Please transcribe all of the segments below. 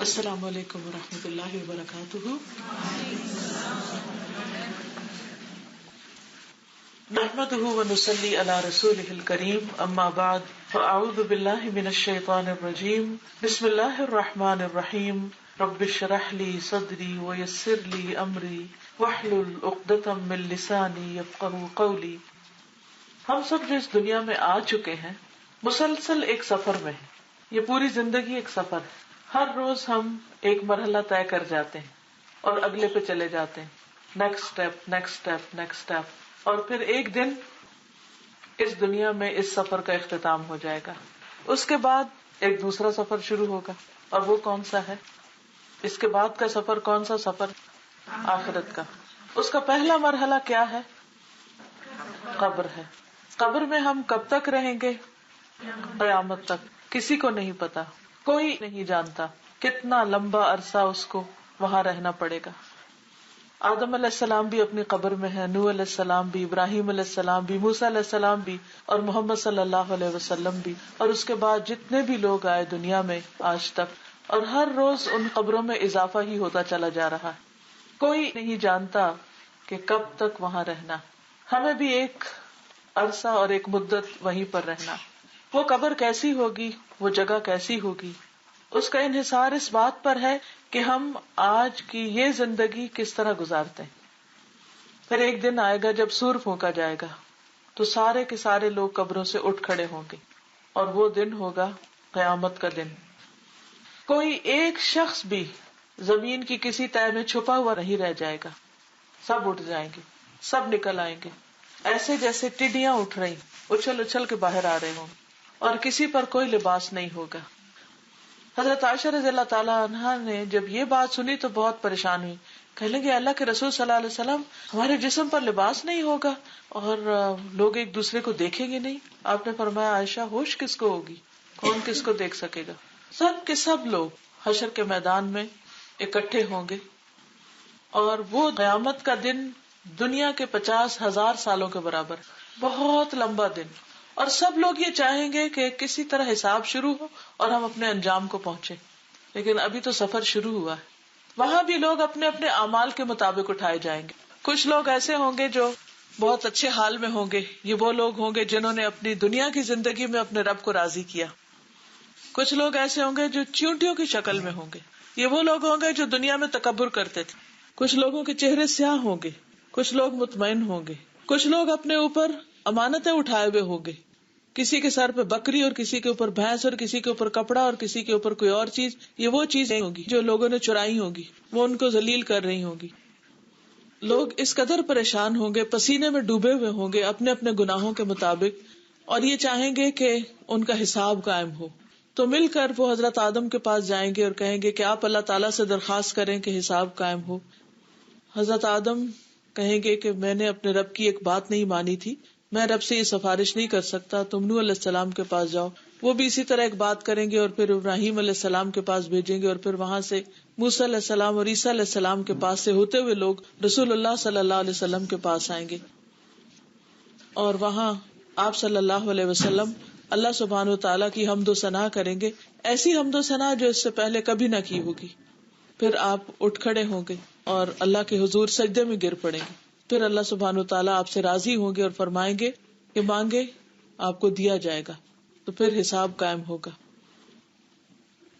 السلام علیکم ورحمۃ اللہ وبرکاتہ. نحمده ونصلي على رسوله الكريم اما بعد فاعوذ باللہ من الشیطان الرجیم بسم اللہ الرحمن الرحیم رب اشرح لي صدری ويسر لي امری واحلل عقدۃ من لسانی یفقهوا قولی. ہم سب جو اس دنیا میں آ چکے ہیں مسلسل ایک سفر میں ہیں. یہ پوری زندگی ایک سفر ہے. ہر روز ہم ایک مرحلہ طے کر جاتے ہیں اور اگلے پہ چلے جاتے ہیں. Next step next step next step. اور پھر ایک دن اس دنیا میں اس سفر کا اختتام ہو جائے گا. اس کے بعد ایک دوسرا سفر شروع ہوگا. اور وہ کون سا ہے؟ اس کے بعد کا سفر کون سا سفر؟ آخرت کا. اس کا پہلا مرحلہ کیا ہے؟ قبر ہے. قبر میں ہم کب تک رہیں گے؟ قیامت تک. کسی کو نہیں پتا، کوئی نہیں جانتا کتنا لمبا عرصہ اس کو وہاں رہنا پڑے گا. آدم علیہ السلام بھی اپنی قبر میں ہے، نوح علیہ السلام بھی، ابراہیم علیہ السلام بھی، موسیٰ علیہ السلام بھی، اور محمد صلی اللہ علیہ وسلم بھی، اور اس کے بعد جتنے بھی لوگ آئے دنیا میں آج تک. اور ہر روز ان قبروں میں اضافہ ہی ہوتا چلا جا رہا ہے. کوئی نہیں جانتا کہ کب تک وہاں رہنا. ہمیں بھی ایک عرصہ اور ایک مدت وہیں پر رہنا. وہ قبر کیسی ہوگی، وہ جگہ کیسی ہوگی، اس کا انحصار اس بات پر ہے کہ ہم آج کی یہ زندگی کس طرح گزارتے ہیں. پھر ایک دن آئے گا جب سور پھونکا جائے گا تو سارے کے سارے لوگ قبروں سے اٹھ کھڑے ہوں گے، اور وہ دن ہوگا قیامت کا دن. کوئی ایک شخص بھی زمین کی کسی تہہ میں چھپا ہوا نہیں رہ جائے گا. سب اٹھ جائیں گے، سب نکل آئیں گے، ایسے جیسے ٹڈیاں اٹھ رہی، اچھل اچھل کے باہر آ رہے ہوں، اور کسی پر کوئی لباس نہیں ہوگا. حضرت عائشہ رضی اللہ تعالیٰ عنہا نے جب یہ بات سنی تو بہت پریشان ہوئی. کہنے لگے اللہ کے رسول صلی اللہ علیہ وسلم، ہمارے جسم پر لباس نہیں ہوگا اور لوگ ایک دوسرے کو دیکھیں گے نہیں. آپ نے فرمایا عائشہ ہوش کس کو ہوگی، کون کس کو دیکھ سکے گا. سب کے سب لوگ حشر کے میدان میں اکٹھے ہوں گے، اور وہ قیامت کا دن دنیا کے 50,000 سالوں کے برابر، بہت لمبا دن. اور سب لوگ یہ چاہیں گے کہ کسی طرح حساب شروع ہو اور ہم اپنے انجام کو پہنچے. لیکن ابھی تو سفر شروع ہوا ہے. وہاں بھی لوگ اپنے اپنے اعمال کے مطابق اٹھائے جائیں گے. کچھ لوگ ایسے ہوں گے جو بہت اچھے حال میں ہوں گے. یہ وہ لوگ ہوں گے جنہوں نے اپنی دنیا کی زندگی میں اپنے رب کو راضی کیا. کچھ لوگ ایسے ہوں گے جو چیونٹیوں کی شکل میں ہوں گے. یہ وہ لوگ ہوں گے جو دنیا میں تکبر کرتے تھے. کچھ لوگوں کے چہرے سیاہ ہوں گے، کچھ لوگ مطمئن ہوں گے. کچھ لوگ اپنے اوپر امانتیں اٹھائے ہوئے ہوں گے. کسی کے سر پہ بکری اور کسی کے اوپر بھینس اور کسی کے اوپر کپڑا اور کسی کے اوپر کوئی اور چیز. یہ وہ چیز نہیں ہوگی جو لوگوں نے چرائی ہوگی، وہ ان کو ذلیل کر رہی ہوگی. لوگ اس قدر پریشان ہوں گے، پسینے میں ڈوبے ہوئے ہوں گے اپنے اپنے گناہوں کے مطابق، اور یہ چاہیں گے کہ ان کا حساب قائم ہو. تو مل کر وہ حضرت آدم کے پاس جائیں گے اور کہیں گے کہ آپ اللہ تعالیٰ سے درخواست کریں کہ حساب قائم ہو. حضرت آدم کہیں گے کہ میں نے اپنے رب کی ایک بات نہیں مانی تھی، میں رب سے یہ سفارش نہیں کر سکتا، تم نوح علیہ السلام کے پاس جاؤ. وہ بھی اسی طرح ایک بات کریں گے اور پھر ابراہیم علیہ السلام کے پاس بھیجیں گے، اور پھر وہاں سے موسیٰ علیہ السلام اور عیسیٰ علیہ السلام کے پاس سے ہوتے ہوئے لوگ رسول اللہ صلی اللہ علیہ وسلم کے پاس آئیں گے. اور وہاں آپ صلی اللہ علیہ وسلم اللہ سبحانہ و تعالیٰ کی حمد و ثنا کریں گے، ایسی حمد و ثنا جو اس سے پہلے کبھی نہ کی ہوگی. پھر آپ اٹھ کھڑے ہوں گے اور اللہ کے حضور سجدے میں گر پڑیں گے. پھر اللہ سبحانہ و تعالیٰ آپ سے راضی ہوں گے اور فرمائیں گے کہ مانگے آپ کو دیا جائے گا. تو پھر حساب قائم ہوگا.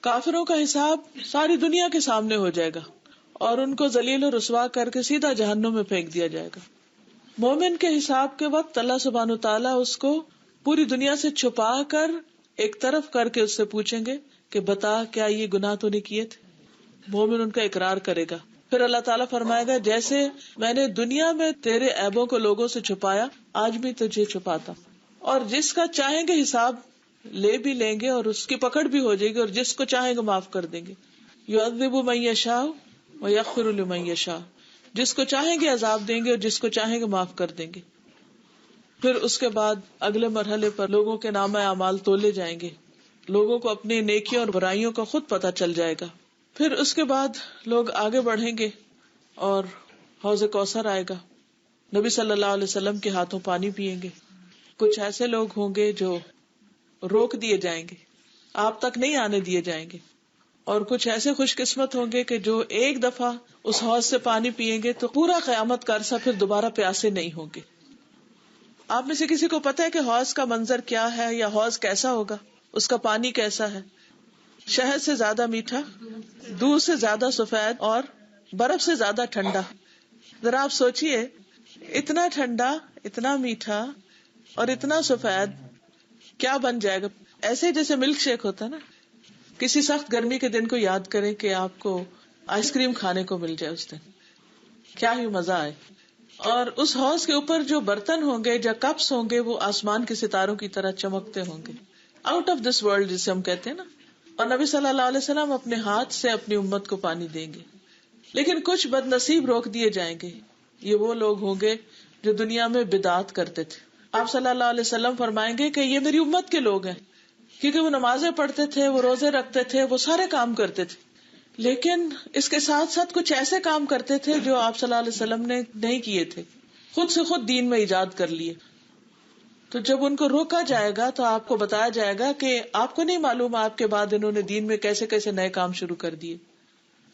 کافروں کا حساب ساری دنیا کے سامنے ہو جائے گا اور ان کو ذلیل و رسوا کر کے سیدھا جہنم میں پھینک دیا جائے گا. مومن کے حساب کے وقت اللہ سبحانہ و تعالیٰ اس کو پوری دنیا سے چھپا کر ایک طرف کر کے اس سے پوچھیں گے کہ بتا کیا یہ گناہ تو نے کیے تھے. مومن ان کا اقرار کرے گا. پھر اللہ تعالیٰ فرمائے گا جیسے میں نے دنیا میں تیرے عیبوں کو لوگوں سے چھپایا، آج بھی تجھے چھپاتا. اور جس کا چاہیں گے حساب لے بھی لیں گے اور اس کی پکڑ بھی ہو جائے گی، اور جس کو چاہیں گے معاف کر دیں گے. یعذب من یشاء ویغفر لمن یشاء. جس کو چاہیں گے عذاب دیں گے اور جس کو چاہیں گے معاف کر دیں گے. پھر اس کے بعد اگلے مرحلے پر لوگوں کے نامہ اعمال تولے جائیں گے. لوگوں کو اپنی نیکیوں اور برائیوں کا خود پتہ چل جائے گا. پھر اس کے بعد لوگ آگے بڑھیں گے اور حوض کوثر آئے گا. نبی صلی اللہ علیہ وسلم کے ہاتھوں پانی پیئیں گے. کچھ ایسے لوگ ہوں گے جو روک دیے جائیں گے، آپ تک نہیں آنے دیے جائیں گے. اور کچھ ایسے خوش قسمت ہوں گے کہ جو ایک دفعہ اس حوض سے پانی پیئیں گے تو پورا قیامت کا عرصہ پھر دوبارہ پیاسے نہیں ہوں گے. آپ میں سے کسی کو پتا ہے کہ حوض کا منظر کیا ہے یا حوض کیسا ہوگا؟ اس کا پانی کیسا ہے؟ شہد سے زیادہ میٹھا، دودھ سے زیادہ سفید اور برف سے زیادہ ٹھنڈا. ذرا آپ سوچئے، اتنا ٹھنڈا، اتنا میٹھا اور اتنا سفید کیا بن جائے گا؟ ایسے جیسے ملک شیک ہوتا ہے نا. کسی سخت گرمی کے دن کو یاد کریں کہ آپ کو آئس کریم کھانے کو مل جائے اس دن، کیا ہی مزہ آئے. اور اس حوض کے اوپر جو برتن ہوں گے یا کپس ہوں گے وہ آسمان کے ستاروں کی طرح چمکتے ہوں گے، آؤٹ آف دس ورلڈ جسے ہم کہتے ہیں نا. اور نبی صلی اللہ علیہ وسلم اپنے ہاتھ سے اپنی امت کو پانی دیں گے. لیکن کچھ بد نصیب روک دیے جائیں گے. یہ وہ لوگ ہوں گے جو دنیا میں بدعات کرتے تھے. آپ صلی اللہ علیہ وسلم فرمائیں گے کہ یہ میری امت کے لوگ ہیں، کیونکہ وہ نمازیں پڑھتے تھے، وہ روزے رکھتے تھے، وہ سارے کام کرتے تھے، لیکن اس کے ساتھ ساتھ کچھ ایسے کام کرتے تھے جو آپ صلی اللہ علیہ وسلم نے نہیں کیے تھے، خود سے خود دین میں ایجاد کر لیے. تو جب ان کو روکا جائے گا تو آپ کو بتایا جائے گا کہ آپ کو نہیں معلوم آپ کے بعد انہوں نے دین میں کیسے کیسے نئے کام شروع کر دیے.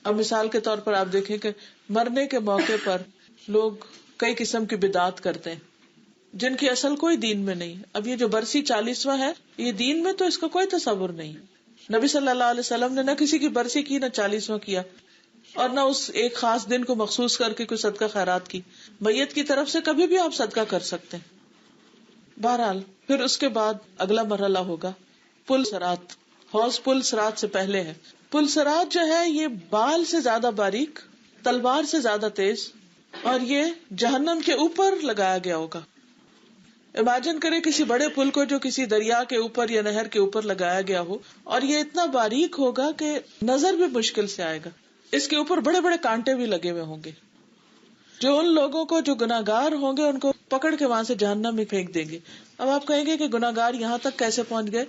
اب مثال کے طور پر آپ دیکھیں کہ مرنے کے موقع پر لوگ کئی قسم کی بدعات کرتے ہیں جن کی اصل کوئی دین میں نہیں. اب یہ جو برسی 40واں ہے، یہ دین میں تو اس کا کوئی تصور نہیں. نبی صلی اللہ علیہ وسلم نے نہ کسی کی برسی کی، نہ 40واں کیا، اور نہ اس ایک خاص دن کو مخصوص کر کے کوئی صدقہ خیرات کی. میت کی طرف سے کبھی بھی آپ صدقہ کر سکتے ہیں. بہرحال پھر اس کے بعد اگلا مرحلہ ہوگا پل صراط. حوض پل صراط سے پہلے ہے. پل صراط جو ہے یہ بال سے زیادہ باریک، تلوار سے زیادہ تیز، اور یہ جہنم کے اوپر لگایا گیا ہوگا. امیجن کرے کسی بڑے پل کو جو کسی دریا کے اوپر یا نہر کے اوپر لگایا گیا ہو، اور یہ اتنا باریک ہوگا کہ نظر بھی مشکل سے آئے گا. اس کے اوپر بڑے بڑے کانٹے بھی لگے ہوئے ہوں گے جو ان لوگوں کو جو گناہگار ہوں گے ان کو پکڑ کے وہاں سے جہنم میں پھینک دیں گے. اب آپ کہیں گے کہ گناہگار یہاں تک کیسے پہنچ گئے؟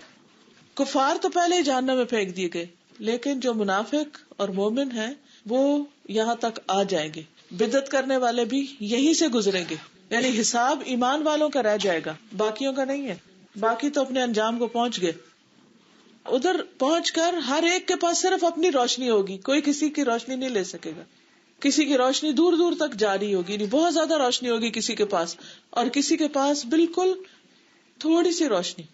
کفار تو پہلے ہی جہنم میں پھینک دیے گئے، لیکن جو منافق اور مومن ہیں وہ یہاں تک آ جائیں گے. بدعت کرنے والے بھی یہیں سے گزریں گے، یعنی حساب ایمان والوں کا رہ جائے گا، باقیوں کا نہیں ہے. باقی تو اپنے انجام کو پہنچ گئے. ادھر پہنچ کر ہر ایک کے پاس صرف اپنی روشنی ہوگی، کوئی کسی کی روشنی نہیں لے سکے گا. کسی کی روشنی دور دور تک جاری ہوگی، نہیں بہت زیادہ روشنی ہوگی کسی کے پاس، اور کسی کے پاس بالکل تھوڑی سی روشنی.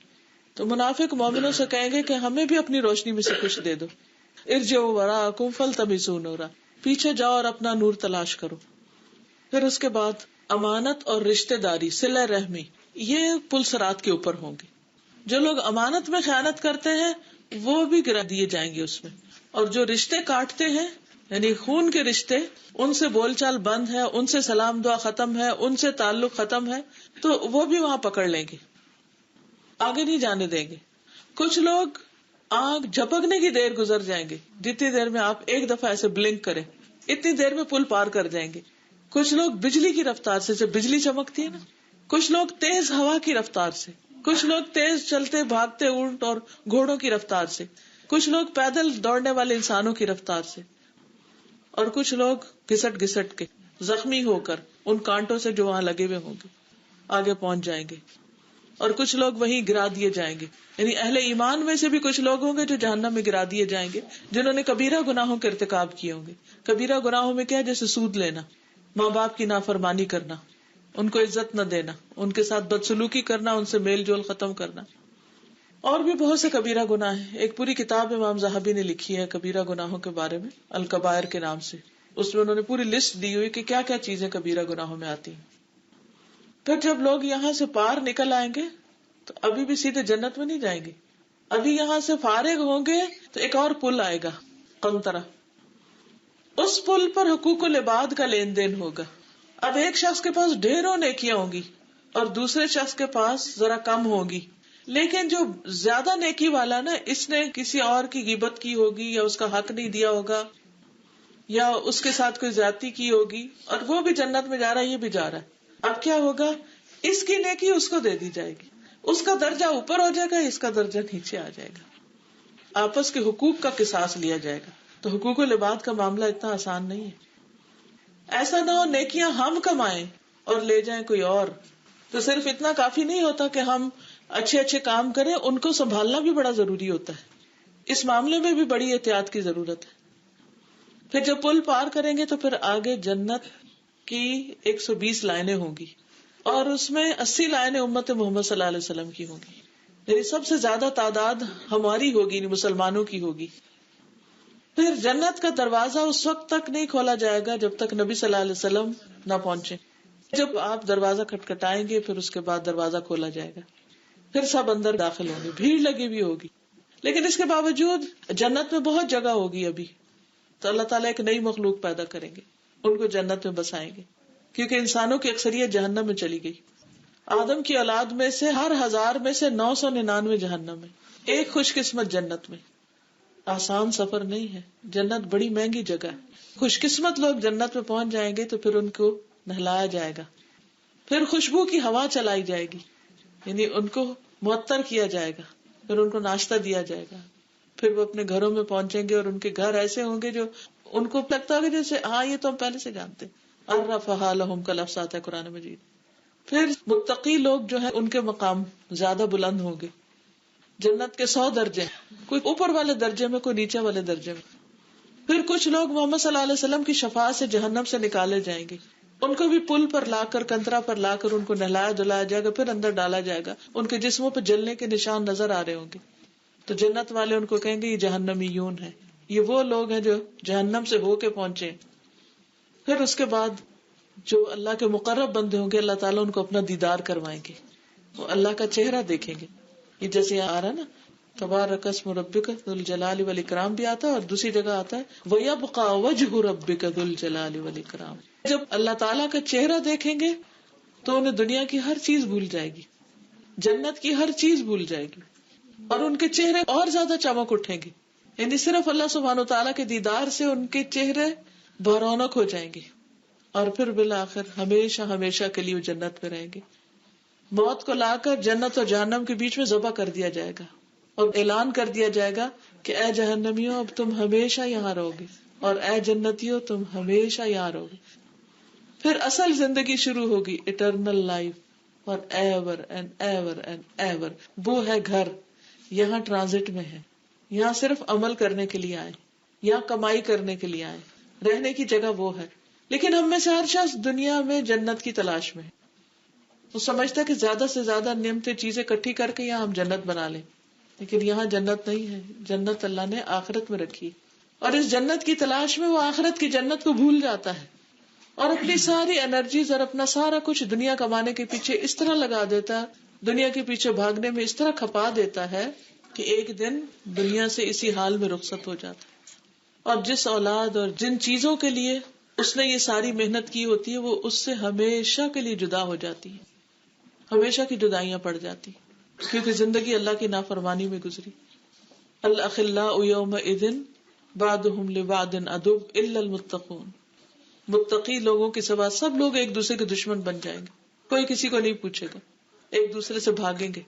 تو منافق مومنوں سے کہیں گے کہ ہمیں بھی اپنی روشنی میں سے کچھ دے دو. ارجعوا وراءکم فالتمسوا نورا، پیچھے جاؤ اور اپنا نور تلاش کرو. پھر اس کے بعد امانت اور رشتہ داری، صلہ رحمی، یہ پل صراط کے اوپر ہوں گے. جو لوگ امانت میں خیانت کرتے ہیں وہ بھی گرا دیے جائیں گے اس میں، اور جو رشتے کاٹتے ہیں یعنی خون کے رشتے، ان سے بول چال بند ہے، ان سے سلام دعا ختم ہے، ان سے تعلق ختم ہے، تو وہ بھی وہاں پکڑ لیں گے، آگے نہیں جانے دیں گے. کچھ لوگ آنکھ جھپکنے کی دیر گزر جائیں گے، جتنی دیر میں آپ ایک دفعہ ایسے بلنک کریں اتنی دیر میں پل پار کر جائیں گے. کچھ لوگ بجلی کی رفتار سے، جب بجلی چمکتی ہے نا، کچھ لوگ تیز ہوا کی رفتار سے، کچھ لوگ تیز چلتے بھاگتے اونٹ اور گھوڑوں کی رفتار سے، کچھ لوگ پیدل دوڑنے والے انسانوں کی رفتار سے، اور کچھ لوگ گھسٹ گھسٹ کے زخمی ہو کر ان کانٹوں سے جو وہاں لگے ہوئے ہوں گے آگے پہنچ جائیں گے. اور کچھ لوگ وہیں گرا دیے جائیں گے. یعنی اہل ایمان میں سے بھی کچھ لوگ ہوں گے جو جہنم میں گرا دیے جائیں گے، جنہوں نے کبیرہ گناہوں کے ارتکاب کیے ہوں گے. کبیرہ گناہوں میں کیا ہے؟ جیسے سود لینا، ماں باپ کی نافرمانی کرنا، ان کو عزت نہ دینا، ان کے ساتھ بدسلوکی کرنا، ان سے میل جول ختم کرنا. اور بھی بہت سے کبیرہ گناہ ہیں. ایک پوری کتاب امام ذہبی نے لکھی ہے کبیرہ گناہوں کے بارے میں، الکبائر کے نام سے. اس میں انہوں نے پوری لسٹ دی ہوئی کہ کیا کیا چیزیں کبیرہ گناہوں میں آتی ہیں. پھر جب لوگ یہاں سے پار نکل آئیں گے تو ابھی بھی سیدھے جنت میں نہیں جائیں گے. ابھی یہاں سے فارغ ہوں گے تو ایک اور پل آئے گا، قنطرہ. اس پل پر حقوق العباد کا لین دین ہوگا. اب ایک شخص کے پاس ڈھیروں نیکیاں ہوں گی اور دوسرے شخص کے پاس ذرا کم ہوگی، لیکن جو زیادہ نیکی والا نا، اس نے کسی اور کی غیبت کی ہوگی یا اس کا حق نہیں دیا ہوگا یا اس کے ساتھ کوئی زیادتی کی ہوگی، اور وہ بھی جنت میں جا رہا ہے، یہ بھی جا رہا ہے. اب کیا ہوگا؟ اس کی نیکی اس کو دے دی جائے گی، اس کا درجہ اوپر ہو جائے گا، اس کا درجہ نیچے آ جائے گا. آپس کے حقوق کا قصاص لیا جائے گا. تو حقوق العباد کا معاملہ اتنا آسان نہیں ہے. ایسا نہ ہو نیکیاں ہم کمائیں اور لے جائیں کوئی اور. تو صرف اتنا کافی نہیں ہوتا کہ ہم اچھے اچھے کام کریں، ان کو سنبھالنا بھی بڑا ضروری ہوتا ہے. اس معاملے میں بھی بڑی احتیاط کی ضرورت ہے. پھر جب پل پار کریں گے تو پھر آگے جنت کی 120 لائنیں ہوں گی اور اس میں 80 لائنیں امت محمد صلی اللہ علیہ وسلم کی ہوں گی. یعنی سب سے زیادہ تعداد ہماری ہوگی، مسلمانوں کی ہوگی. پھر جنت کا دروازہ اس وقت تک نہیں کھولا جائے گا جب تک نبی صلی اللہ علیہ وسلم نہ پہنچے. جب آپ دروازہ کھٹکھٹائیں گے پھر اس کے بعد دروازہ کھولا جائے گا، پھر سب اندر داخل ہوں گے، بھیڑ لگی ہوئی ہوگی. لیکن اس کے باوجود جنت میں بہت جگہ ہوگی ابھی، تو اللہ تعالیٰ ایک نئی مخلوق پیدا کریں گے، ان کو جنت میں بسائیں گے، کیونکہ انسانوں کی اکثریت جہنم میں چلی گئی. آدم کی اولاد میں سے ہر 1000 میں سے 999 جہنم میں، ایک خوش قسمت جنت میں. آسان سفر نہیں ہے، جنت بڑی مہنگی جگہ ہے. خوش قسمت لوگ جنت میں پہنچ جائیں گے تو پھر ان کو نہلایا جائے گا، پھر خوشبو کی ہوا چلائی جائے گی، یعنی ان کو معطر کیا جائے گا، پھر ان کو ناشتہ دیا جائے گا، پھر وہ اپنے گھروں میں پہنچیں گے اور ان کے گھر ایسے ہوں گے جو ان کو لگتا ہوگا جیسے ہاں یہ تو ہم پہلے سے جانتے. عرفھا لہم کا لفظ آتا ہے قرآن مجید. پھر متقی لوگ جو ہیں ان کے مقام زیادہ بلند ہوں گے. جنت کے 100 درجے، کوئی اوپر والے درجے میں، کوئی نیچے والے درجے میں. پھر کچھ لوگ محمد صلی اللہ علیہ وسلم کی شفاعت سے جہنم سے نکالے جائیں گے، ان کو بھی پل پر لا کر، کنترا پر لا کر ان کو نہلایا دلایا جائے گا، پھر اندر ڈالا جائے گا. ان کے جسموں پہ جلنے کے نشان نظر آ رہے ہوں گے. تو جنت والے ان کو کہیں گے یہ جہنمیون ہے، یہ وہ لوگ ہیں جو جہنم سے ہو کے پہنچے. پھر اس کے بعد جو اللہ کے مقرب بندے ہوں گے اللہ تعالیٰ ان کو اپنا دیدار کروائیں گے، وہ اللہ کا چہرہ دیکھیں گے. یہ جیسے یہاں آ رہا نا تبارک اسم ربک ذو الجلال والاکرام بھی آتا ہے، اور دوسری جگہ آتا ہے وَيَبْقَى وَجْهُ رَبِّكَ ذُو الْجَلَالِ وَالْإِكْرَامِ. جب اللہ تعالیٰ کا چہرہ دیکھیں گے تو انہیں دنیا کی ہر چیز بھول جائے گی، جنت کی ہر چیز بھول جائے گی، اور ان کے چہرے اور زیادہ چمک اٹھیں گے. یعنی صرف اللہ سبحانہ وتعالیٰ کے دیدار سے ان کے چہرے برونق ہو جائیں گے، اور پھر بالآخر ہمیشہ ہمیشہ کے لیے وہ جنت میں رہیں گے. موت کو لا کر جنت اور جہنم کے بیچ میں ذبح کر دیا جائے گا اور اعلان کر دیا جائے گا کہ اے جہنمیوں اب تم ہمیشہ یہاں رہو گے، اور اے جنتیوں تم ہمیشہ یہاں رہو گے. پھر اصل زندگی شروع ہوگی، eternal life for ever and ever and ever. وہ ہے گھر، یہاں ٹرانزٹ میں ہے، یہاں صرف عمل کرنے کے لیے آئے، یہاں کمائی کرنے کے لیے آئے، رہنے کی جگہ وہ ہے. لیکن ہم میں سے ہر شخص دنیا میں جنت کی تلاش میں ہے. وہ سمجھتا ہے کہ زیادہ سے زیادہ نعمتیں چیزیں اکٹھی کر کے یہاں ہم جنت بنا لیں، لیکن یہاں جنت نہیں ہے. جنت اللہ نے آخرت میں رکھی، اور اس جنت کی تلاش میں وہ آخرت کی جنت کو بھول جاتا ہے اور اپنی ساری انرجیز اور اپنا سارا کچھ دنیا کمانے کے پیچھے اس طرح لگا دیتا ہے، دنیا کے پیچھے بھاگنے میں اس طرح کھپا دیتا ہے کہ ایک دن دنیا سے اسی حال میں رخصت ہو جاتا ہے. اور جس اولاد اور جن چیزوں کے لیے اس نے یہ ساری محنت کی ہوتی ہے وہ اس سے ہمیشہ کے لیے جدا ہو جاتی ہے، ہمیشہ کی جدائیاں پڑ جاتی، کیونکہ زندگی اللہ کی نافرمانی میں گزری. الاخلاء یومئذ بعضهم لبعض عدو الا المتقون. متقی لوگوں کے سوا سب لوگ ایک دوسرے کے دشمن بن جائیں گے، کوئی کسی کو نہیں پوچھے گا، ایک دوسرے سے بھاگیں گے.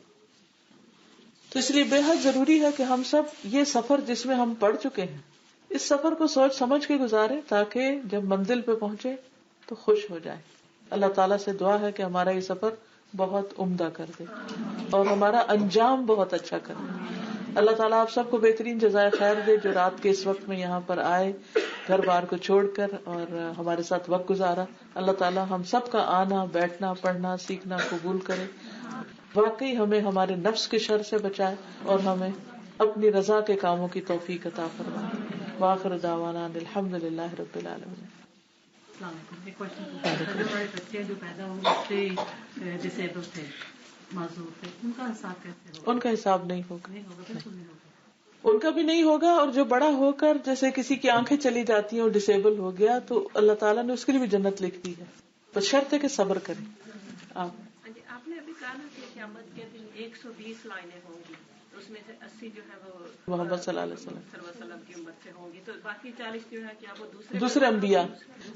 تو اس لیے بے حد ضروری ہے کہ ہم سب یہ سفر جس میں ہم پڑ چکے ہیں اس سفر کو سوچ سمجھ کے گزارے، تاکہ جب منزل پہ پہنچے تو خوش ہو جائے. اللہ تعالیٰ سے دعا ہے کہ ہمارا یہ سفر بہت عمدہ کر دے اور ہمارا انجام بہت اچھا کر دے. اللہ تعالیٰ آپ سب کو بہترین جزائے خیر دے جو رات کے اس وقت میں یہاں پر آئے گھر بار کو چھوڑ کر اور ہمارے ساتھ وقت گزارا. اللہ تعالیٰ ہم سب کا آنا بیٹھنا پڑھنا سیکھنا قبول کرے، واقعی ہمیں ہمارے نفس کے شر سے بچائے اور ہمیں اپنی رضا کے کاموں کی توفیق عطا فرمائے. وآخر دعوانا الحمدللہ رب العالمین. السلام علیکم. ایک کوشچن، ہمارے بچے جو پیدا ہوئے ڈسیبل تھے، معذور تھے، ان کا حساب کیسے ہوگا؟ ان کا حساب نہیں ہوگا، نہیں ہوگا، بالکل نہیں ہوگا. ان کا بھی نہیں ہوگا. اور جو بڑا ہو کر جیسے کسی کی آنکھیں چلی جاتی ہیں اور ڈسیبل ہو گیا تو اللہ تعالیٰ نے اس کے لیے بھی جنت لکھ دی ہے، بس شرط ہے کہ صبر کریں. آپ نے ابھی کہا نا کہ قیامت کے دن 120 لائنیں ہوں گی، اس میں سے 80 جو ہے وہ محمد صلی اللہ علیہ صلی اللہ علیہ وسلم کی امت سے ہوں گی، تو باقی 40 جو ہے کیا وہ دوسرے انبیاء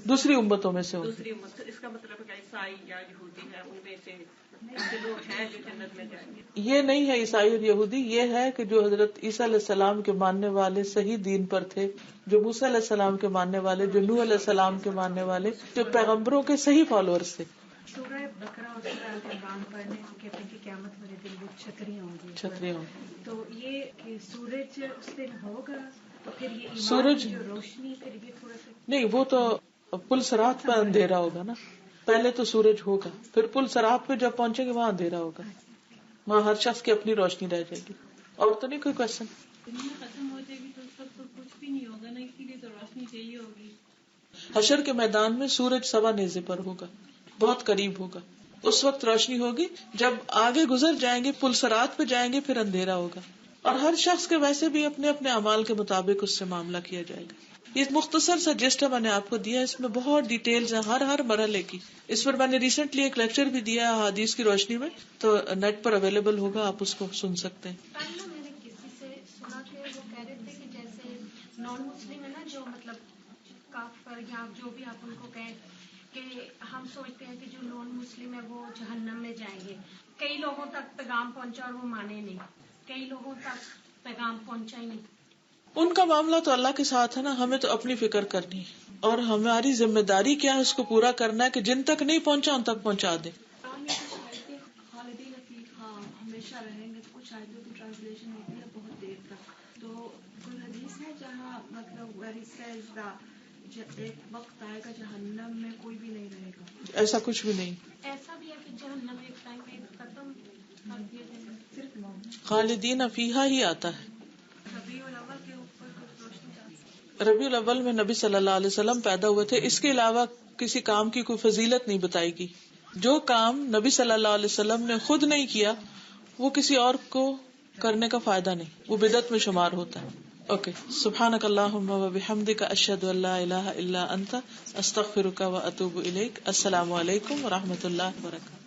دوسری امتوں میں سے ہوں. دوسری امت سے. اس کا مطلب ہے کہ عیسائی یا یہودی ہے ان میں سے ایسے لوگ ہیں جو جنت میں جائیں گے. یہ نہیں ہے عیسائی اور یہودی، یہ ہے کہ جو حضرت عیسیٰ علیہ السلام کے ماننے والے صحیح دین پر تھے، جو موسیٰ علیہ السلام کے ماننے والے، جو نوح علیہ السلام کے ماننے والے، جو پیغمبروں کے صحیح فالوورز تھے. سورہ بقرہ اور سورہ آل عمران پڑھنے کو کہتے ہیں کہ قیامت والے دن وہ چھتریاں ہوں گی. چھتریاں ہوں. تو یہ کہ سورج اس دن ہوگا تو پھر یہ ایمان سورج کی جو روشنی پھر یہ تھوڑا سا نہیں، وہ تو پل صراط پر اندھیرا ہوگا نا. پہلے تو سورج ہوگا، پھر پل صراط پہ جب پہنچے گے وہاں اندھیرا ہوگا، وہاں ہر شخص کی اپنی روشنی رہ جائے گی. اور تو نہیں کوئی کوشچن؟ دنیا ختم ہو جائے گی تو اس وقت تو کچھ بھی نہیں ہوگا نا، اسی لیے تو روشنی چاہیے ہوگی. حشر کے میدان میں سورج سوا نیزے پر ہوگا، بہت قریب ہوگا. اس وقت روشنی ہوگی. جب آگے گزر جائیں گے، پل صراط پہ جائیں گے، پھر اندھیرا ہوگا. اور ہر شخص کے ویسے بھی اپنے اپنے اعمال کے مطابق اس سے معاملہ کیا جائے گا. یہ مختصر سا جسٹ میں نے آپ کو دیا، اس میں بہت ڈیٹیلز ہیں ہر مرحلے کی. اس پر میں نے ریسنٹلی ایک لیکچر بھی دیا ہے حدیث کی روشنی میں، تو نیٹ پر اویلیبل ہوگا، آپ اس کو سن سکتے ہیں. میں نے کسی سے سنا کہ وہ کہہ رہے تھے کہ جیسے نان مسلم ہے نا، جو مطلب کافر یا جو بھی آپ ان کو کہیں، کہ ہم سوچتے ہیں کہ جو نان مسلم ہے وہ جہنم میں جائیں گے. کئی لوگوں تک پیغام پہنچا اور وہ مانے نہیں، کئی لوگوں تک پیغام پہنچا ہی نہیں. ان کا معاملہ تو اللہ کے ساتھ ہے نا. ہمیں تو اپنی فکر کرنی ہے، اور ہماری ذمہ داری کیا ہے اس کو پورا کرنا ہے کہ جن تک نہیں پہنچا ان تک پہنچا دیں. خالدین فیہا ہمیشہ رہیں گے. کچھ آیتوں کی ٹرانسلیشن ہوتی ہے بہت دیر تک. تو کوئی حدیث ہے جہاں مطلب ویری سیز دا ایک وقت آئے گا جہنم میں کوئی بھی نہیں رہے گا؟ ایسا کچھ بھی نہیں. ایسا بھی ہے کہ جہنم ایک ٹائم میں ختم کر دیا جائے گا. صرف خالدین فیہا ہی آتا ہے. ربیع الاول کے اوپر کچھ روشنی ڈالتی. ربیع الاول میں نبی صلی اللہ علیہ وسلم پیدا ہوئے تھے. اس کے علاوہ کسی کام کی کوئی فضیلت نہیں بتائی گئی. جو کام نبی صلی اللہ علیہ وسلم نے خود نہیں کیا وہ کسی اور کو کرنے کا فائدہ نہیں، وہ بدعت میں شمار ہوتا ہے. اوکے، سبحانک اللہم و بحمدک، اشہد ان لا الہ الا انت، استغفرک و اتوب الیک. السلام علیکم و رحمۃ اللہ وبرکاتہ.